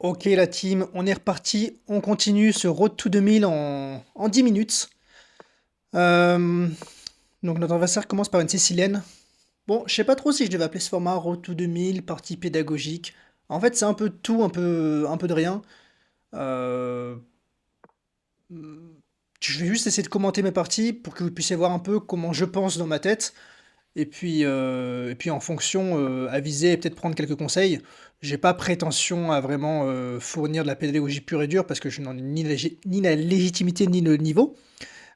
Ok la team, on est reparti, on continue ce Road to 2000 en 10 minutes. Euh, donc notre adversaire commence par une Sicilienne. Bon, je sais pas trop si je devais appeler ce format Road to 2000, partie pédagogique. En fait, c'est un peu de tout, un peu de rien. Euh, je vais juste essayer de commenter mes parties pour que vous puissiez voir un peu comment je pense dans ma tête. Et puis en fonction, aviser et peut-être prendre quelques conseils. J'ai pas prétention à vraiment fournir de la pédagogie pure et dure parce que je n'en ai ni la légitimité ni le niveau.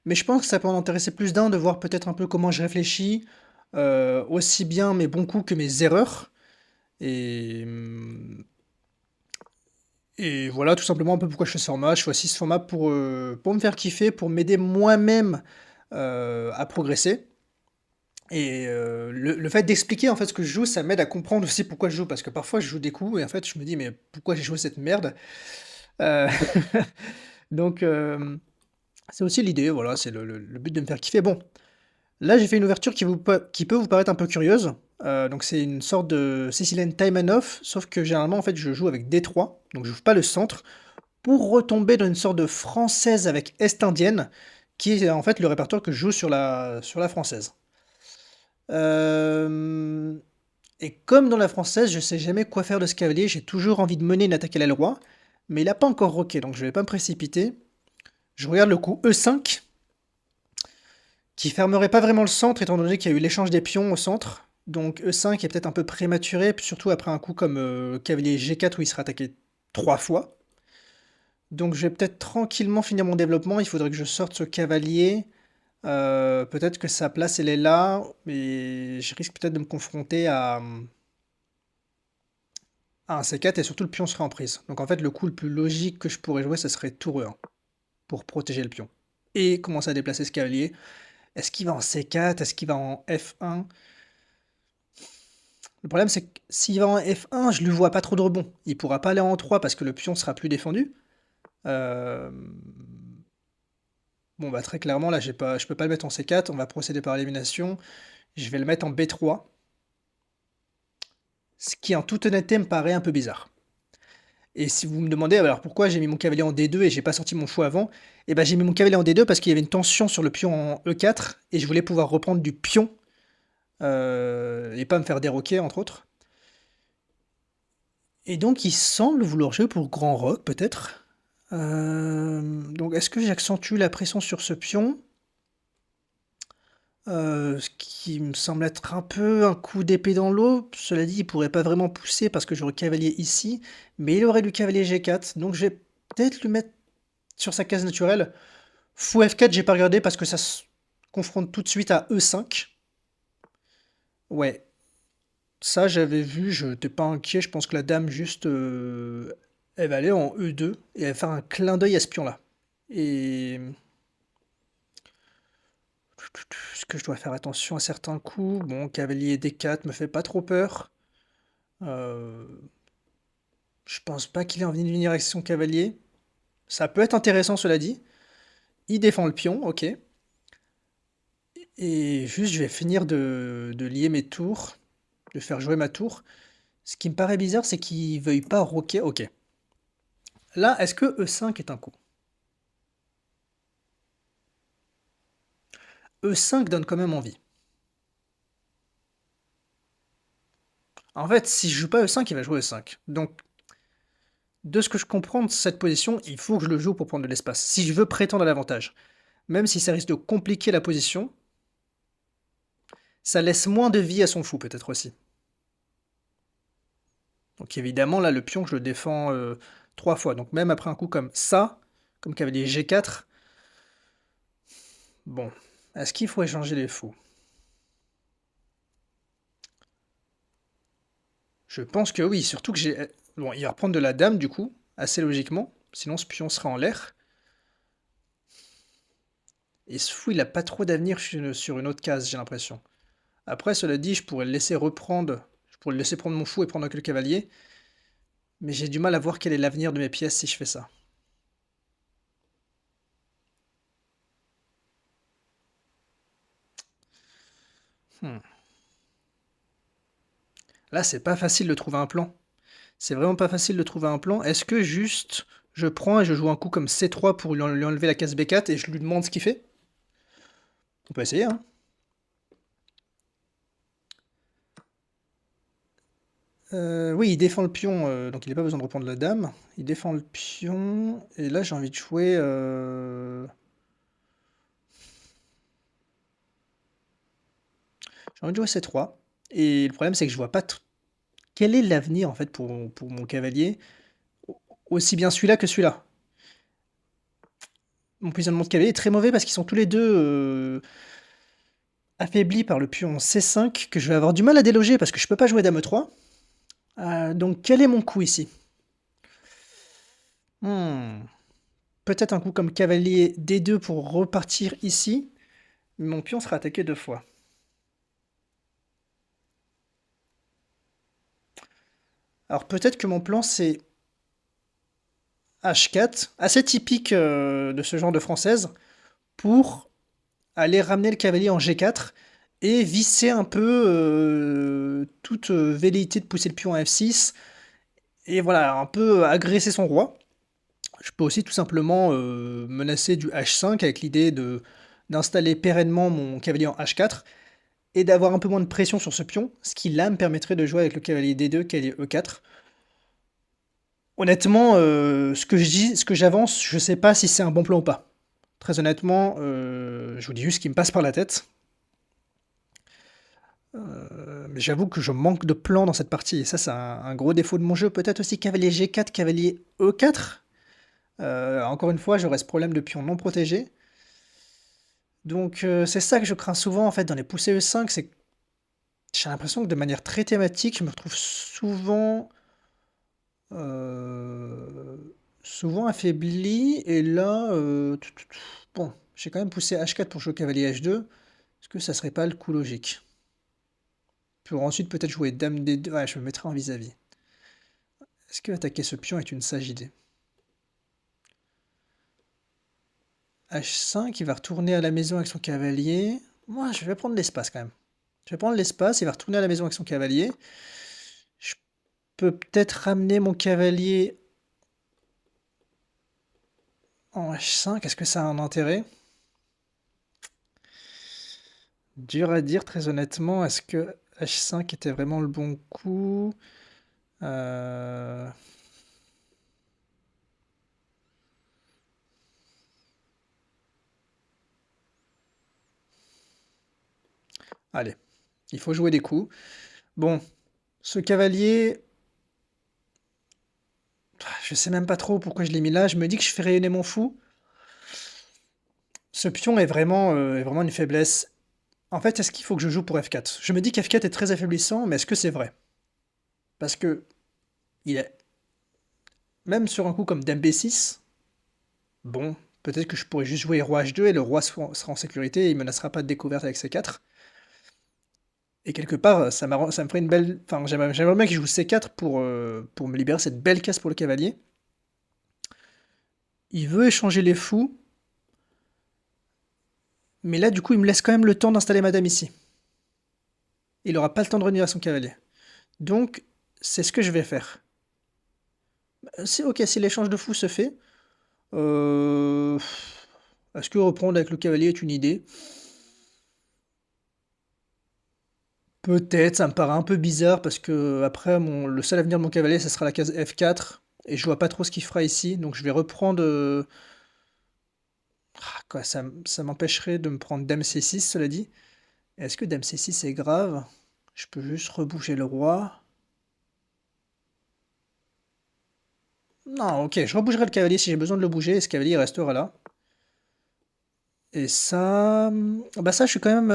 Mais je pense que ça peut en intéresser plus d'un de voir peut-être un peu comment je réfléchis, aussi bien mes bons coups que mes erreurs. Et, et voilà tout simplement un peu pourquoi je fais ce format. Je choisis ce format pour me faire kiffer, pour m'aider moi-même à progresser. Et le fait d'expliquer en fait ce que je joue, ça m'aide à comprendre aussi pourquoi je joue. Parce que parfois je joue des coups et en fait je me dis mais pourquoi j'ai joué cette merde? Euh, donc c'est aussi l'idée, voilà, c'est le but de me faire kiffer. Bon, là j'ai fait une ouverture qui peut vous paraître un peu curieuse. Donc c'est une sorte de Sicilian time and off, sauf que généralement en fait je joue avec D3, donc je joue pas le centre, pour retomber dans une sorte de française avec est-indienne, qui est en fait le répertoire que je joue sur la française. Euh, Et comme dans la française, je sais jamais quoi faire de ce cavalier, j'ai toujours envie de mener une attaque à l'aile roi, mais il a pas encore roqué, donc je vais pas me précipiter. Je regarde le coup E5, qui fermerait pas vraiment le centre, étant donné qu'il y a eu l'échange des pions au centre. Donc E5 est peut-être un peu prématuré, surtout après un coup comme cavalier G4 où il sera attaqué 3 fois. Donc je vais peut-être tranquillement finir mon développement, il faudrait que je sorte ce cavalier. Peut-être que sa place elle est là, mais je risque peut-être de me confronter à un C4 et surtout le pion serait en prise. Donc en fait, le coup le plus logique que je pourrais jouer, ce serait tour E1 pour protéger le pion. Et commencer à déplacer ce cavalier. Est-ce qu'il va en C4? Est-ce qu'il va en F1? Le problème, c'est que s'il va en F1, je lui vois pas trop de rebond. Il pourra pas aller en 3 parce que le pion sera plus défendu. Euh, Bon, bah très clairement, là, je peux pas le mettre en C4. On va procéder par élimination. Je vais le mettre en B3. Ce qui, en toute honnêteté, me paraît un peu bizarre. Et si vous me demandez alors pourquoi j'ai mis mon cavalier en D2 et j'ai pas sorti mon fou avant, eh ben j'ai mis mon cavalier en D2 parce qu'il y avait une tension sur le pion en E4 et je voulais pouvoir reprendre du pion et pas me faire déroquer entre autres. Et donc il semble vouloir jouer pour Grand Rock peut-être. Donc est-ce que j'accentue la pression sur ce pion? Ce qui me semble être un peu un coup d'épée dans l'eau. Cela dit, il pourrait pas vraiment pousser parce que j'aurais cavalier ici, mais il aurait du cavalier G4, donc je vais peut-être le mettre sur sa case naturelle. Fou F4, j'ai pas regardé parce que ça se confronte tout de suite à E5. Ouais, ça j'avais vu, je n'étais pas inquiet, je pense que la dame juste elle va aller en E2 et elle va faire un clin d'œil à ce pion-là. Et est-ce que je dois faire attention à certains coups? Bon, cavalier D4 me fait pas trop peur. Euh, je pense pas qu'il ait envie de venir avec son cavalier. Ça peut être intéressant, cela dit. Il défend le pion, ok. Et juste, je vais finir de lier mes tours, de faire jouer ma tour. Ce qui me paraît bizarre, c'est qu'il veuille pas roquer. Ok. Là, est-ce que E5 est un coup? E5 donne quand même envie. En fait, si je joue pas E5, il va jouer E5. Donc, de ce que je comprends de cette position, il faut que je le joue pour prendre de l'espace. Si je veux prétendre à l'avantage. Même si ça risque de compliquer la position, ça laisse moins de vie à son fou, peut-être aussi. Donc évidemment, là, le pion, je le défends 3 fois. Donc même après un coup comme ça, comme cavalier G4, bon, est-ce qu'il faut échanger les fous? Je pense que oui, surtout que j'ai... Bon, il va reprendre de la dame, du coup, assez logiquement. Sinon, ce pion sera en l'air. Et ce fou, il a pas trop d'avenir sur une autre case, j'ai l'impression. Après, cela dit, je pourrais le laisser reprendre... Je pourrais le laisser prendre mon fou et prendre que le cavalier. Mais j'ai du mal à voir quel est l'avenir de mes pièces si je fais ça. Hmm. Là, c'est pas facile de trouver un plan. C'est vraiment pas facile de trouver un plan. Est-ce que juste je prends et je joue un coup comme C3 pour lui enlever la case B4 et je lui demande ce qu'il fait? On peut essayer, hein. Oui, il défend le pion, donc il n'a pas besoin de reprendre la dame. Il défend le pion, et là j'ai envie de jouer... J'ai envie de jouer C3. Et le problème c'est que je vois pas quel est l'avenir en fait pour mon cavalier, aussi bien celui-là que celui-là. Mon positionnement de cavalier est très mauvais parce qu'ils sont tous les deux affaiblis par le pion C5 que je vais avoir du mal à déloger parce que je peux pas jouer dame E3. Donc quel est mon coup ici? Hmm. Peut-être un coup comme cavalier D2 pour repartir ici. Mais mon pion sera attaqué 2 fois. Alors peut-être que mon plan c'est H4, assez typique de ce genre de française, pour aller ramener le cavalier en G4 et visser un peu toute velléité de pousser le pion à F6 et voilà, un peu agresser son roi. Je peux aussi tout simplement menacer du H5 avec l'idée d'installer pérennement mon cavalier en H4 et d'avoir un peu moins de pression sur ce pion, ce qui là me permettrait de jouer avec le cavalier D2, cavalier E4. Honnêtement, ce que je dis, ce que j'avance, je sais pas si c'est un bon plan ou pas. Très honnêtement, je vous dis juste ce qui me passe par la tête. Mais j'avoue que je manque de plan dans cette partie. Et ça, c'est un gros défaut de mon jeu. Peut-être aussi cavalier G4, cavalier E4. Encore une fois, j'aurais ce problème de pion non protégé. Donc c'est ça que je crains souvent en fait dans les poussées E5, c'est que j'ai l'impression que de manière très thématique, je me retrouve euh, souvent affaibli. Et là, bon, j'ai quand même poussé H4 pour jouer cavalier H2. Est-ce que ça serait pas le coup logique? Pour ensuite peut-être jouer dame D2. Ouais, je me mettrai en vis-à-vis. Est-ce que attaquer ce pion est une sage idée? H5, il va retourner à la maison avec son cavalier. Moi, je vais prendre l'espace quand même. Je vais prendre l'espace, il va retourner à la maison avec son cavalier. Je peux peut-être ramener mon cavalier en H5. Est-ce que ça a un intérêt? Dur à dire, très honnêtement. Est-ce que H5 était vraiment le bon coup? Euh, Allez, il faut jouer des coups. Bon, ce cavalier, je sais même pas trop pourquoi je l'ai mis là. Je me dis que je fais rayonner mon fou. Ce pion est vraiment une faiblesse. En fait, est-ce qu'il faut que je joue pour F4? Je me dis qu'F4 est très affaiblissant, mais est-ce que c'est vrai? Parce que il est même sur un coup comme Dame B6, bon, peut-être que je pourrais juste jouer Roi H2 et le roi sera en sécurité et il menacera pas de découverte avec C4. Et quelque part, ça me ferait une belle... Enfin, j'aimerais bien qu'il joue C4 pour me libérer cette belle case pour le cavalier. Il veut échanger les fous, mais là, du coup, il me laisse quand même le temps d'installer madame ici. Il aura pas le temps de revenir à son cavalier. Donc, c'est ce que je vais faire. C'est ok, si l'échange de fous se fait, euh, est-ce que reprendre avec le cavalier est une idée? Peut-être, ça me paraît un peu bizarre parce que après le seul avenir de mon cavalier, ce sera la case F4 et je vois pas trop ce qu'il fera ici, donc je vais reprendre. Quoi, ça m'empêcherait de me prendre Dame C6, cela dit. Est-ce que Dame C6 est grave? Je peux juste rebouger le roi. Non, ok, je rebougerai le cavalier si j'ai besoin de le bouger et ce cavalier restera là. Et ça, bah ça, je suis quand même.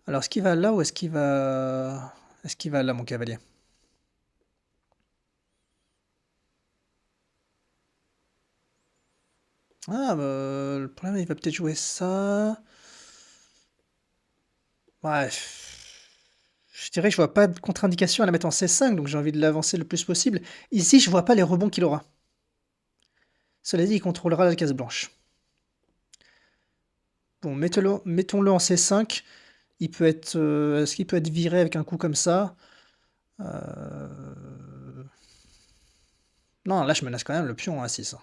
Alors, est-ce qu'il va là ou est-ce qu'il va là, mon cavalier? Ah, bah, le problème, il va peut-être jouer ça. Bref. Je dirais que je vois pas de contre-indication à la mettre en C5, donc j'ai envie de l'avancer le plus possible. Ici, je vois pas les rebonds qu'il aura. Cela dit, il contrôlera la case blanche. Bon, mettons-le en C5. Est-ce qu'il peut être viré avec un coup comme ça? Euh, Non, là, je menace quand même le pion à 6.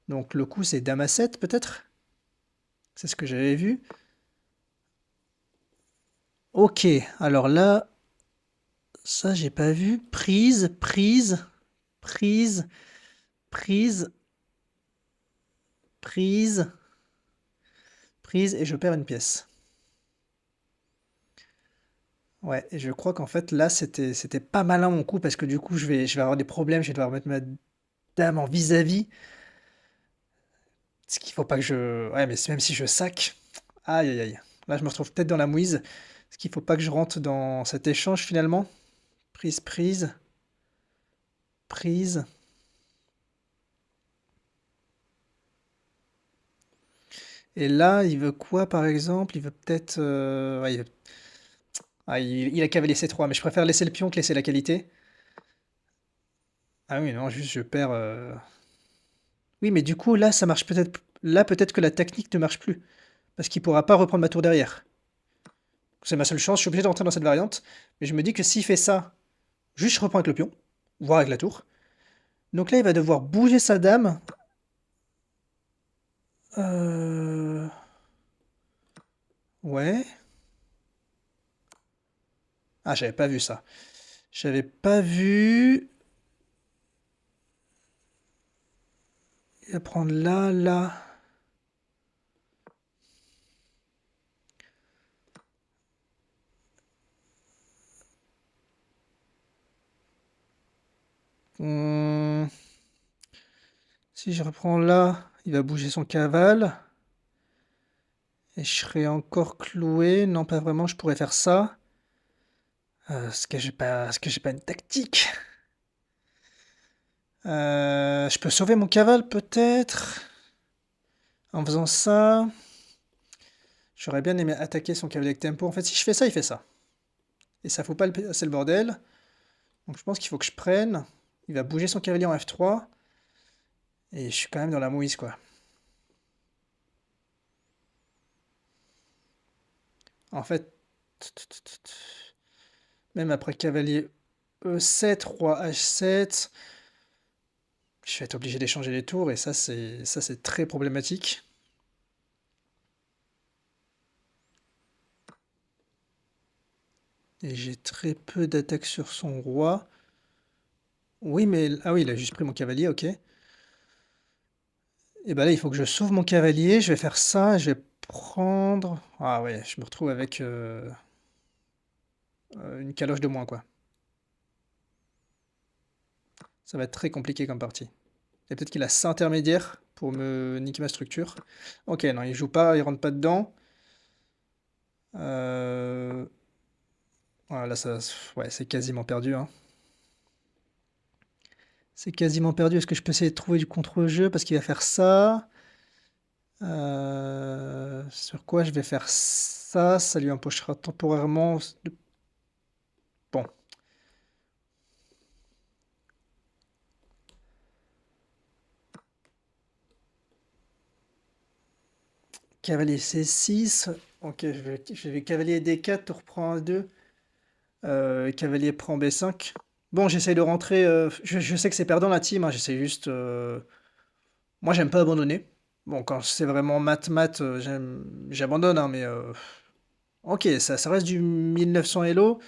Donc le coup, c'est dame à 7, peut-être? C'est ce que j'avais vu. Ok, alors là, ça, j'ai pas vu. Prise, prise, prise, prise, prise, prise, et je perds une pièce. Ouais, et je crois qu'en fait, là, c'était pas malin mon coup, parce que du coup, je vais avoir des problèmes, je vais devoir mettre ma dame en vis-à-vis. Ce qu'il faut pas que je... Ouais, mais même si je sac... Aïe, aïe, aïe. Là, je me retrouve peut-être dans la mouise. Ce qu'il faut pas que je rentre dans cet échange, finalement. Prise, prise, prise. Et là, il veut quoi, par exemple? Il veut peut-être... ouais, il a cavalier C3, mais je préfère laisser le pion que laisser la qualité. Ah oui, non, juste je perds... Oui, mais du coup, là, ça marche peut-être... Là, peut-être que la technique ne marche plus. Parce qu'il pourra pas reprendre ma tour derrière. C'est ma seule chance, je suis obligé de rentrer dans cette variante. Mais je me dis que s'il fait ça, juste je reprends avec le pion, voire avec la tour. Donc là, il va devoir bouger sa dame. Euh... Ouais. Ah, j'avais pas vu ça. J'avais pas vu... Il va prendre là, là. Hmm, Si je reprends là, il va bouger son cavale. Et je serai encore cloué. Non, pas vraiment, je pourrais faire ça. Est-ce que j'ai pas une tactique? Je peux sauver mon cavale peut-être en faisant ça. J'aurais bien aimé attaquer son cavalier avec tempo. En fait, si je fais ça, il fait ça. Et ça fout pas assez le bordel. Donc je pense qu'il faut que je prenne. Il va bouger son cavalier en F3. Et je suis quand même dans la mouise, quoi. En fait, même après cavalier E7, roi H7, je vais être obligé d'échanger les tours. Et ça c'est très problématique. Et j'ai très peu d'attaques sur son roi. Oui, mais... Ah oui, il a juste pris mon cavalier, ok. Et bah là, il faut que je sauve mon cavalier. Je vais faire ça. Je vais prendre... Ah ouais, je me retrouve avec une caloche de moins, quoi. Ça va être très compliqué comme partie. Et peut-être qu'il a ça intermédiaire pour me niquer ma structure. Ok, non, il joue pas, il rentre pas dedans. Euh... Voilà, ça... Ouais, c'est quasiment perdu, hein. C'est quasiment perdu. Est-ce que je peux essayer de trouver du contre-jeu parce qu'il va faire ça? Sur quoi je vais faire ça? Ça lui empêchera temporairement de... Bon. Cavalier C6. Ok, je vais cavalier D4, tour prend A2. Cavalier prend B5. Bon, j'essaye de rentrer. Je sais que c'est perdant la team, hein, j'essaie juste. Moi, j'aime pas abandonner. Bon, quand c'est vraiment mat-mat, j'abandonne, hein, mais. Ok, ça reste du 1900 Elo.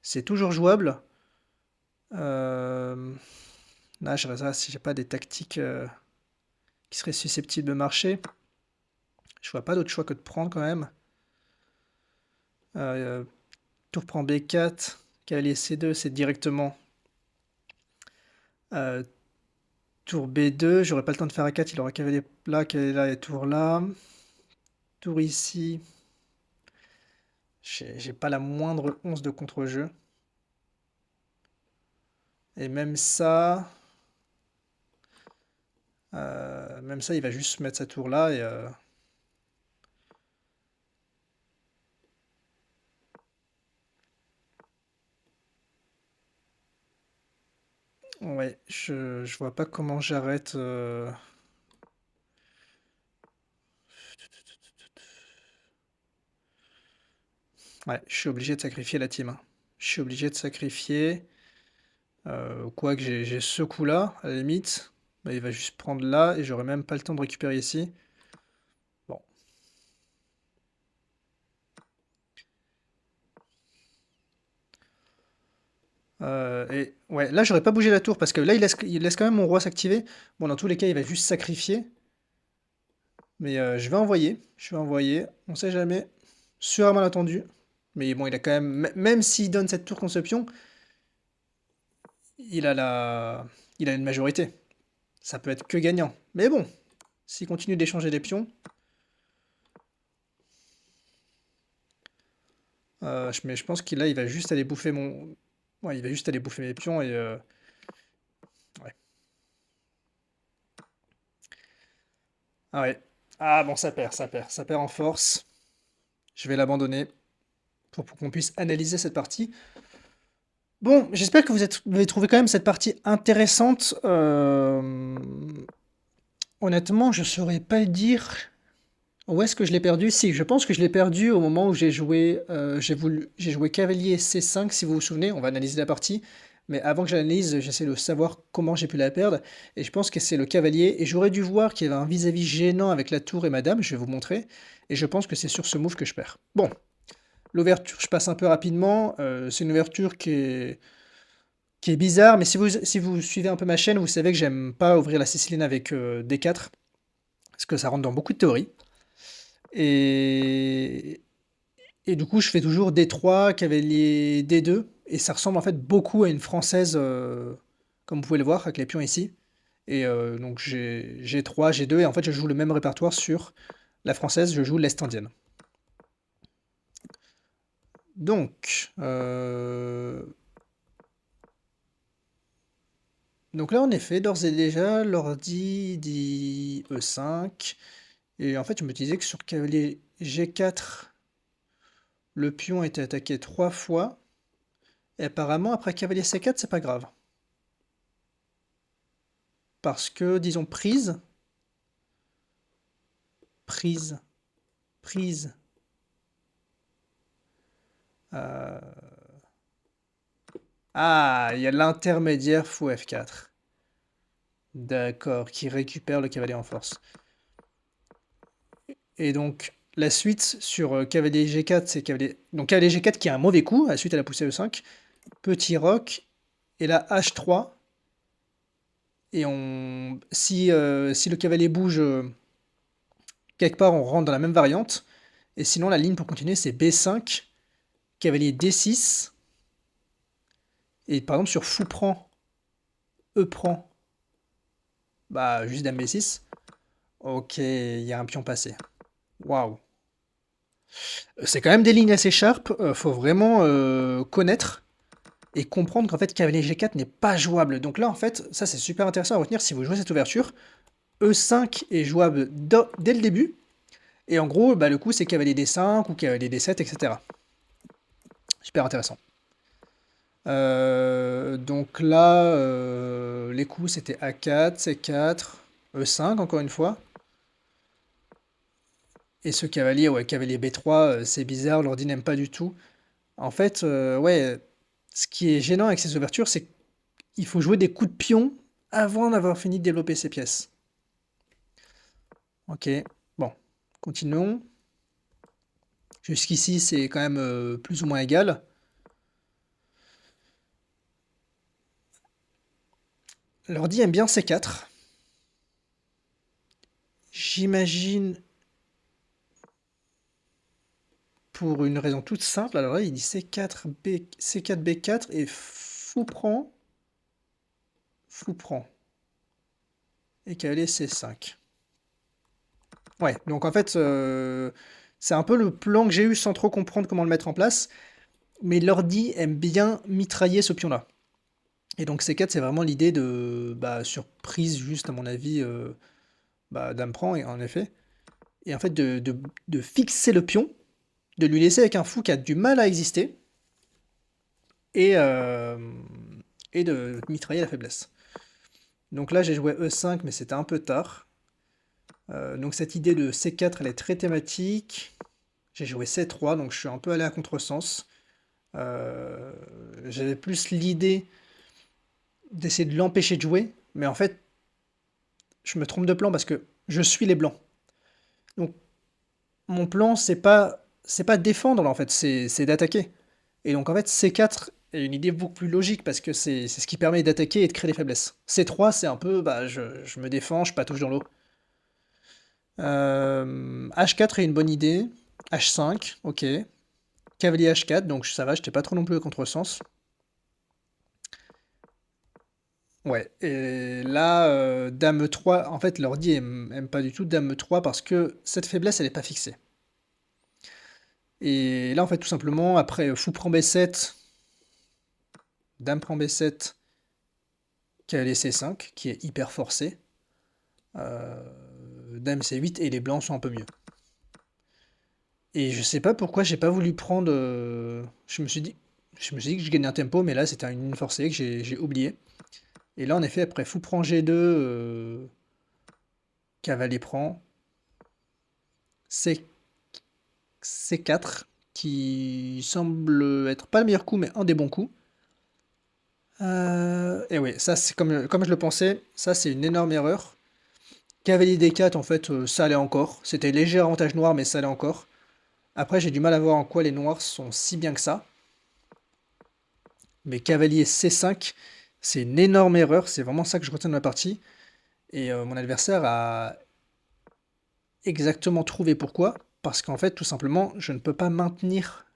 C'est toujours jouable. Euh, Là, je regarde si j'ai pas des tactiques qui seraient susceptibles de marcher. Je vois pas d'autre choix que de prendre quand même. Euh, Tour prend B4, cavalier C2, c'est directement euh, tour B2. J'aurais pas le temps de faire A4, il aura cavalier là, cavalier là et tour là. Tour ici. J'ai pas la moindre once de contre-jeu. Et même ça, il va juste mettre sa tour là et ouais, je vois pas comment j'arrête. Ouais, je suis obligé de sacrifier la team, hein. Je suis obligé de sacrifier. Quoique j'ai ce coup-là, à la limite. Bah, il va juste prendre là, et j'aurai même pas le temps de récupérer ici. Bon. Et ouais, là, j'aurais pas bougé la tour, parce que là, il laisse quand même mon roi s'activer. Bon, dans tous les cas, il va juste sacrifier. Mais je vais envoyer. Je vais envoyer. On sait jamais. Sur un malentendu. Mais bon, il a quand même. Même s'il donne cette tour contre ce pion, il a la. Il a une majorité. Ça peut être que gagnant. Mais bon, s'il continue d'échanger des pions. Mais je pense qu'il là, il va juste aller bouffer mon. Ouais, il va juste aller bouffer mes pions et. Ouais. Ah ouais. Ah bon, ça perd, ça perd. Ça perd en force. Je vais l'abandonner pour qu'on puisse analyser cette partie. Bon, j'espère que vous avez trouvé quand même cette partie intéressante. Honnêtement, je saurais pas dire où est-ce que je l'ai perdu. Si, je pense que je l'ai perdu au moment où j'ai joué cavalier C5, si vous vous souvenez. On va analyser la partie. Mais avant que j'analyse, j'essaie de savoir comment j'ai pu la perdre. Et je pense que c'est le cavalier. Et j'aurais dû voir qu'il y avait un vis-à-vis gênant avec la tour et madame. Je vais vous montrer. Et je pense que c'est sur ce move que je perds. Bon, l'ouverture, je passe un peu rapidement. C'est une ouverture qui est bizarre, mais si vous suivez un peu ma chaîne, vous savez que j'aime pas ouvrir la Sicilienne avec D4, parce que ça rentre dans beaucoup de théories. Et, et du coup, je fais toujours D3, cavalier D2, et ça ressemble en fait beaucoup à une française, comme vous pouvez le voir, avec les pions ici. Et donc j'ai G3, G2, et en fait je joue le même répertoire sur la française, je joue l'est indienne. Donc, donc là, en effet, d'ores et déjà, l'ordi dit E5. Et en fait, je me disais que sur cavalier G4, le pion était attaqué 3 fois. Et apparemment, après cavalier C4, c'est pas grave. Parce que, disons, prise, prise, prise. euh, Ah, il y a l'intermédiaire fou F4. D'accord, qui récupère le cavalier en force. Et donc, la suite sur cavalier G4, c'est cavalier. Donc, cavalier G4 qui a un mauvais coup, à suite à la poussée E5. Petit roc. Et là, H3. Et si le cavalier bouge quelque part, on rentre dans la même variante. Et sinon, la ligne pour continuer, c'est B5, cavalier D6. Et par exemple, sur fou prend, E prend, bah juste dame B6. Ok, il y a un pion passé. Waouh. C'est quand même des lignes assez sharp. Faut vraiment connaître et comprendre qu'en fait, cavalier G4 n'est pas jouable. Donc là, en fait, ça c'est super intéressant à retenir si vous jouez cette ouverture. E5 est jouable dès le début. Et en gros, bah, le coup, c'est cavalier D5 ou cavalier D7, etc. Super intéressant. Donc là, les coups, c'était A4, C4, E5, encore une fois. Et ce cavalier, ouais, cavalier B3, c'est bizarre, l'ordi n'aime pas du tout. En fait, ouais, ce qui est gênant avec ces ouvertures, c'est qu'il faut jouer des coups de pion avant d'avoir fini de développer ses pièces. Ok, bon, continuons. Jusqu'ici, c'est quand même plus ou moins égal. L'ordi aime bien C4. J'imagine pour une raison toute simple. Alors là, il dit C4, C4, B4 et fou prend. Et cavalier C5. Ouais, donc en fait, c'est un peu le plan que j'ai eu sans trop comprendre comment le mettre en place. Mais l'ordi aime bien mitrailler ce pion-là. Et donc C4, c'est vraiment l'idée de surprise, juste à mon avis, dame prend, en effet. Et en fait, de fixer le pion, de lui laisser avec un fou qui a du mal à exister, et, euh, et de mitrailler la faiblesse. Donc là, j'ai joué E5, mais c'était un peu tard. Donc cette idée de C4, elle est très thématique. J'ai joué C3, donc je suis un peu allé à contresens. J'avais plus l'idée d'essayer de l'empêcher de jouer, mais en fait, je me trompe de plan parce que je suis les blancs. Donc, mon plan, c'est pas défendre, là, en fait, c'est d'attaquer. Et donc, en fait, C4 est une idée beaucoup plus logique parce que c'est ce qui permet d'attaquer et de créer des faiblesses. C3, c'est un peu, bah, je me défends, je patauge dans l'eau. H4 est une bonne idée. H5, ok. Cavalier H4, donc ça va, j'étais pas trop non plus à contresens. Ouais, et là, Dame E3, en fait, l'ordi aime pas du tout Dame E3 parce que cette faiblesse, elle est pas fixée. Et là, en fait, tout simplement, après Fou prend B7, Dame prend B7, cavalier C5, qui est hyper forcé. Dame C8, et les blancs sont un peu mieux. Et je sais pas pourquoi j'ai pas voulu prendre. Je me suis dit que je gagnais un tempo, mais là c'était une forcée que j'ai oublié. Et là en effet, après fou prend G2, cavalier prend C, C4, qui semble être pas le meilleur coup, mais un des bons coups. Et oui, ça c'est comme je le pensais, ça c'est une énorme erreur. Cavalier D4, en fait, ça allait encore. C'était léger avantage noir, mais ça allait encore. Après, j'ai du mal à voir en quoi les noirs sont si bien que ça. Mais cavalier C5, c'est une énorme erreur. C'est vraiment ça que je retiens de ma partie. Et mon adversaire a exactement trouvé pourquoi. Parce qu'en fait, tout simplement, je ne peux pas maintenir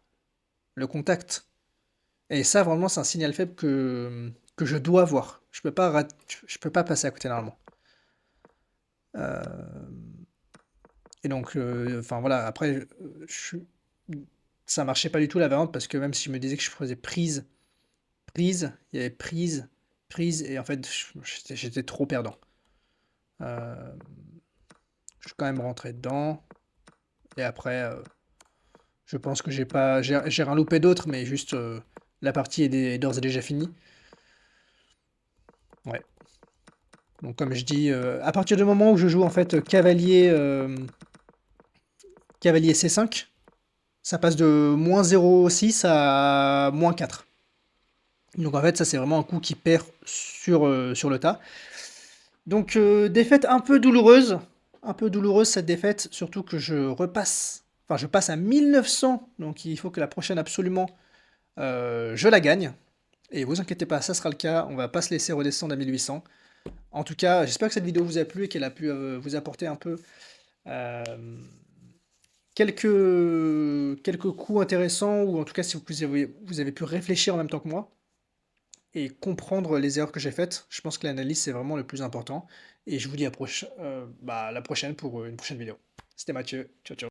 le contact. Et ça, vraiment, c'est un signal faible que je dois voir. Je peux pas passer à côté normalement. Euh, et donc, enfin voilà, après, ça marchait pas du tout la variante parce que même si je me disais que je faisais prise, prise, il y avait prise, prise, et en fait, j'étais trop perdant. Euh, je suis quand même rentré dedans. Et après, je pense que j'ai rien loupé d'autre, mais juste la partie est d'ores et déjà finie. Ouais. Donc comme je dis, à partir du moment où je joue en fait cavalier C5, ça passe de -0,6 à -4. Donc en fait, ça c'est vraiment un coup qui perd sur le tas. Donc défaite un peu douloureuse cette défaite, surtout que enfin je passe à 1900, donc il faut que la prochaine absolument je la gagne. Et vous inquiétez pas, ça sera le cas, on va pas se laisser redescendre à 1800. En tout cas, j'espère que cette vidéo vous a plu et qu'elle a pu vous apporter un peu euh, quelques coups intéressants, ou en tout cas si vous avez pu réfléchir en même temps que moi et comprendre les erreurs que j'ai faites. Je pense que l'analyse, c'est vraiment le plus important. Et je vous dis à la prochaine pour une prochaine vidéo. C'était Mathieu. Ciao, ciao.